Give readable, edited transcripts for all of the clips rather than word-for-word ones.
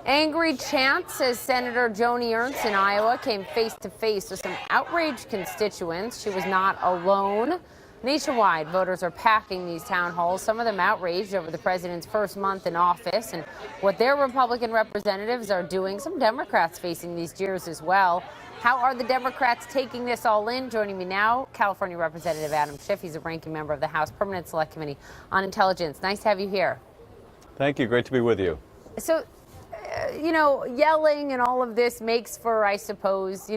Angry chants as Senator Joni Ernst in Iowa came face to face with some outraged constituents. She was not alone. Nationwide, voters are packing these town halls, some of them outraged over the president's first month in office and what their Republican representatives are doing. Some Democrats facing these jeers as well. How are the Democrats taking this all in? Joining me now, California Representative Adam Schiff. He's a ranking member of the House Permanent Select Committee on Intelligence. Nice to have you here. Thank you. Great to be with you. So, yelling and all of this makes for, I suppose,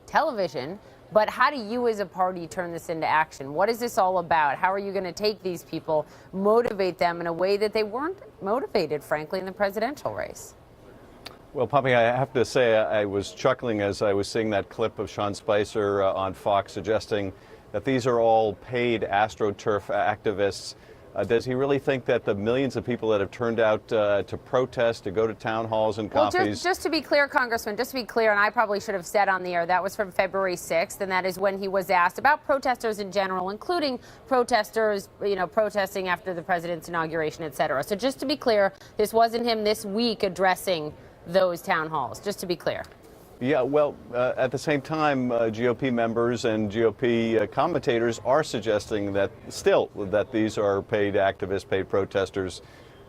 television. But how do you as a party turn this into action? What is this all about? How are you going to take these people, motivate them in a way that they weren't motivated, frankly, in the presidential race? Well, Poppy, I have to say I was chuckling as I was seeing that clip of Sean Spicer on Fox suggesting that these are all paid AstroTurf activists. Does he really think that the millions of people that have turned out to protest, to go to town halls and coffees... Well, just to be clear, Congressman, just to be clear, and I probably should have said on the air, that was from February 6th, and that is when he was asked about protesters in general, including protesters, protesting after the president's inauguration, et cetera. So just to be clear, this wasn't him this week addressing those town halls, just to be clear. Yeah, well, at the same time, GOP members and GOP commentators are suggesting that these are paid activists, paid protesters.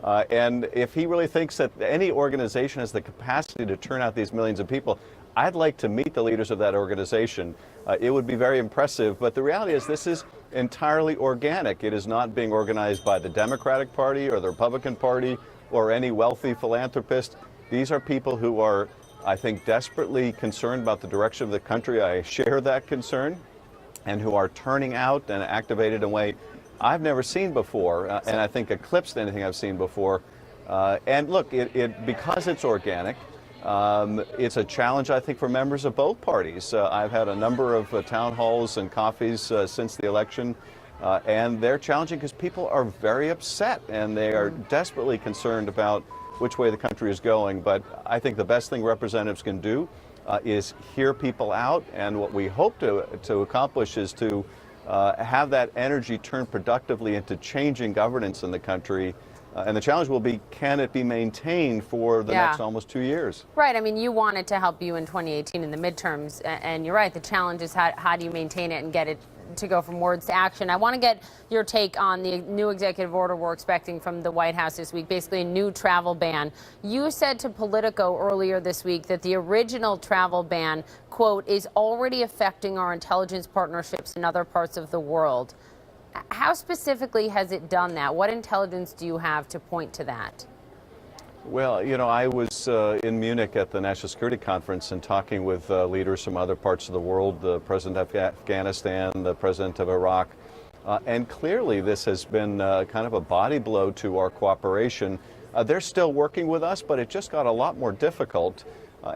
And if he really thinks that any organization has the capacity to turn out these millions of people, I'd like to meet the leaders of that organization. It would be very impressive. But the reality is this is entirely organic. It is not being organized by the Democratic Party or the Republican Party or any wealthy philanthropist. These are people who are, I think, desperately concerned about the direction of the country. I share that concern, and who are turning out and activated in a way I've never seen before, and I think eclipsed anything I've seen before. And look, because it's organic, it's a challenge, I think, for members of both parties. I've had a number of town halls and coffees since the election, and they're challenging because people are very upset, and they are desperately concerned about which way the country is going. But I think the best thing representatives can do is hear people out, and what we hope to accomplish is to have that energy turn productively into changing governance in the country. And the challenge will be, can it be maintained for the next almost 2 years? Right. I mean, you wanted to help you in 2018 in the midterms, and you're right. The challenge is how do you maintain it and get it to go from words to action. I want to get your take on the new executive order we're expecting from the White House this week, basically a new travel ban. You said to Politico earlier this week that the original travel ban, quote, is already affecting our intelligence partnerships in other parts of the world. How specifically has it done that? What intelligence do you have to point to that? Well, I was in Munich at the National Security Conference and talking with leaders from other parts of the world, the president of Afghanistan, the president of Iraq, and clearly this has been kind of a body blow to our cooperation. They're still working with us, but it just got a lot more difficult.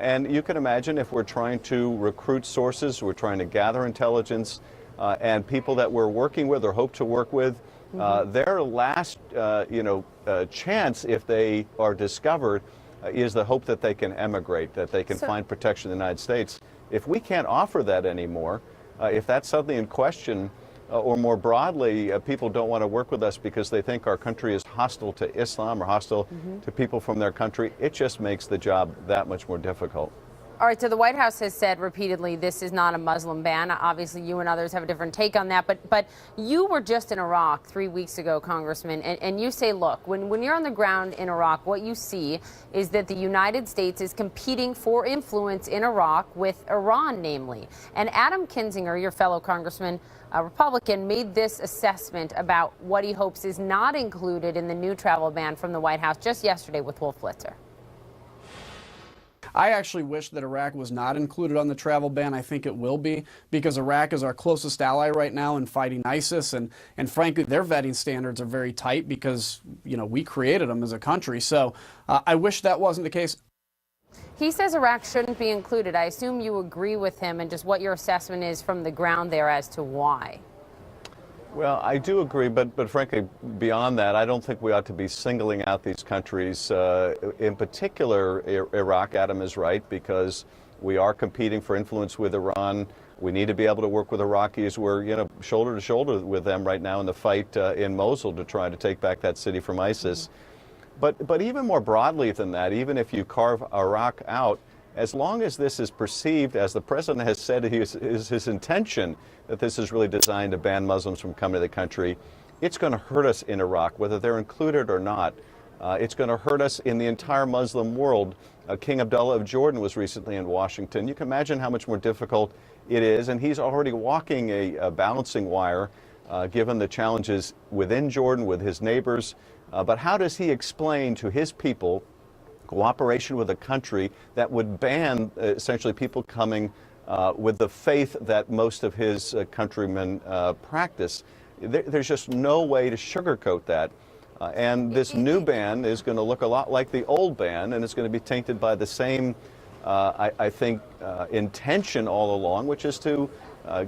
And you can imagine if we're trying to recruit sources, we're trying to gather intelligence, and people that we're working with or hope to work with, their last, chance, if they are discovered, is the hope that they can emigrate, that they can find protection in the United States. If we can't offer that anymore, if that's suddenly in question, or more broadly, people don't want to work with us because they think our country is hostile to Islam or hostile to people from their country, it just makes the job that much more difficult. All right, so the White House has said repeatedly this is not a Muslim ban. Obviously, you and others have a different take on that. But you were just in Iraq 3 weeks ago, Congressman, and you say, look, when you're on the ground in Iraq, what you see is that the United States is competing for influence in Iraq with Iran, namely. And Adam Kinzinger, your fellow congressman, a Republican, made this assessment about what he hopes is not included in the new travel ban from the White House just yesterday with Wolf Blitzer. I actually wish that Iraq was not included on the travel ban. I think it will be, because Iraq is our closest ally right now in fighting ISIS, and frankly, their vetting standards are very tight because, we created them as a country. So I wish that wasn't the case. He says Iraq shouldn't be included. I assume you agree with him, and just what your assessment is from the ground there as to why. Well, I do agree, but frankly, beyond that, I don't think we ought to be singling out these countries. In particular, Iraq, Adam is right, because we are competing for influence with Iran. We need to be able to work with Iraqis. We're, shoulder to shoulder with them right now in the fight in Mosul to try to take back that city from ISIS. But even more broadly than that, even if you carve Iraq out, as long as this is perceived, as the president has said is his intention, that this is really designed to ban Muslims from coming to the country, it's going to hurt us in Iraq, whether they're included or not. It's going to hurt us in the entire Muslim world. King Abdullah of Jordan was recently in Washington. You can imagine how much more difficult it is, and he's already walking a balancing wire, given the challenges within Jordan with his neighbors. But how does he explain to his people cooperation with a country that would ban essentially people coming with the faith that most of his countrymen practice? There's just no way to sugarcoat that. And this new ban is going to look a lot like the old ban, and it's going to be tainted by the same, I think, intention all along, which is to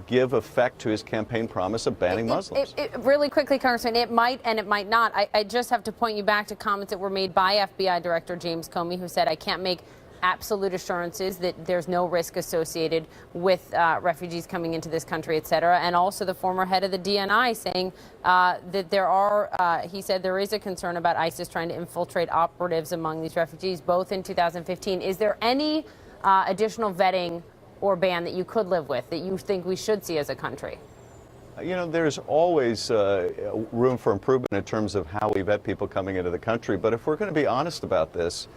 give effect to his campaign promise of banning Muslims. Really quickly, Congressman, it might and it might not. I just have to point you back to comments that were made by FBI Director James Comey, who said, I can't make absolute assurances that there's no risk associated with refugees coming into this country, et cetera. And also the former head of the DNI saying that there are, he said there is a concern about ISIS trying to infiltrate operatives among these refugees, both in 2015. Is there any additional vetting or ban that you could live with, that you think we should see as a country? You know, there's always room for improvement in terms of how we vet people coming into the country. But if we're going to be honest about this,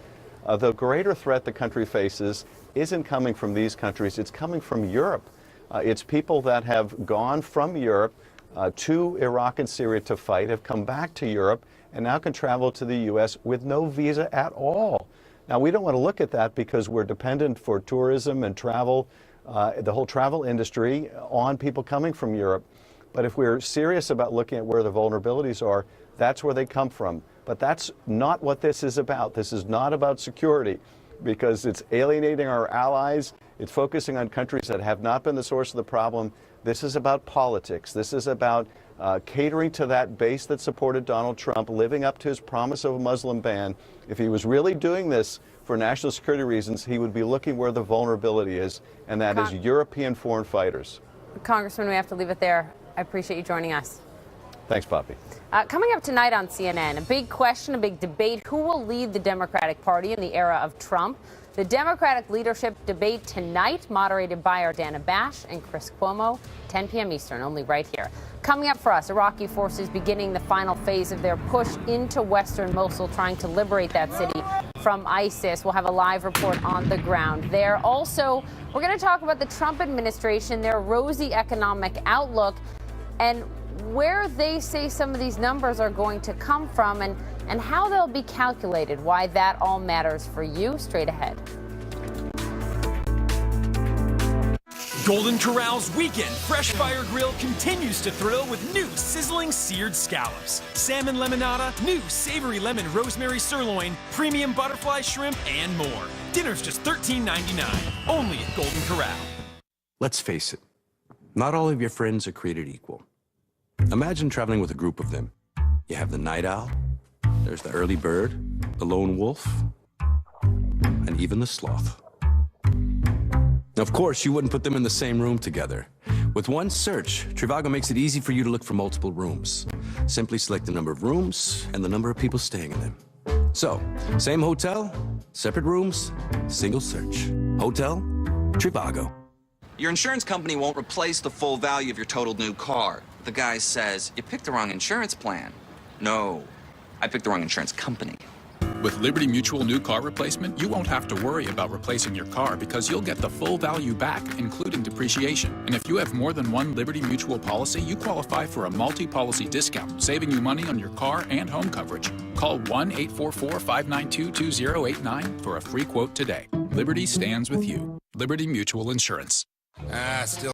the greater threat the country faces isn't coming from these countries, it's coming from Europe. It's people that have gone from Europe to Iraq and Syria to fight, have come back to Europe, and now can travel to the U.S. with no visa at all. Now, we don't want to look at that because we're dependent for tourism and travel, the whole travel industry, on people coming from Europe. But if we're serious about looking at where the vulnerabilities are, that's where they come from. But that's not what this is about. This is not about security, because it's alienating our allies. It's focusing on countries that have not been the source of the problem. This is about politics. This is about catering to that base that supported Donald Trump, living up to his promise of a Muslim ban. If he was really doing this for national security reasons, he would be looking where the vulnerability is, and that is European foreign fighters. Congressman, we have to leave it there. I appreciate you joining us. Thanks, Poppy. Coming up tonight on CNN, a big question, a big debate. Who will lead the Democratic Party in the era of Trump? The Democratic leadership debate tonight, moderated by our Dana Bash and Chris Cuomo, 10 p.m. Eastern, only right here. Coming up for us, Iraqi forces beginning the final phase of their push into western Mosul, trying to liberate that city from ISIS. We'll have a live report on the ground there. Also, we're going to talk about the Trump administration, their rosy economic outlook, and where they say some of these numbers are going to come from, and how they'll be calculated, why that all matters for you. Straight ahead. Golden Corral's Weekend Fresh Fire Grill continues to thrill with new sizzling seared scallops, salmon lemonada, new savory lemon rosemary sirloin, premium butterfly shrimp, and more. Dinner's just $13.99, only at Golden Corral. Let's face it, not all of your friends are created equal. Imagine traveling with a group of them. You have the night owl, there's the early bird, the lone wolf, and even the sloth. Of course, you wouldn't put them in the same room together. With one search, Trivago makes it easy for you to look for multiple rooms. Simply select the number of rooms and the number of people staying in them. So, same hotel, separate rooms, single search. Hotel, Trivago. Your insurance company won't replace the full value of your totaled new car. The guy says, you picked the wrong insurance plan. No, I picked the wrong insurance company. With Liberty Mutual new car replacement, you won't have to worry about replacing your car because you'll get the full value back, including depreciation. And if you have more than one Liberty Mutual policy, you qualify for a multi-policy discount, saving you money on your car and home coverage. Call 1-844-592-2089 for a free quote today. Liberty stands with you. Liberty Mutual Insurance. Still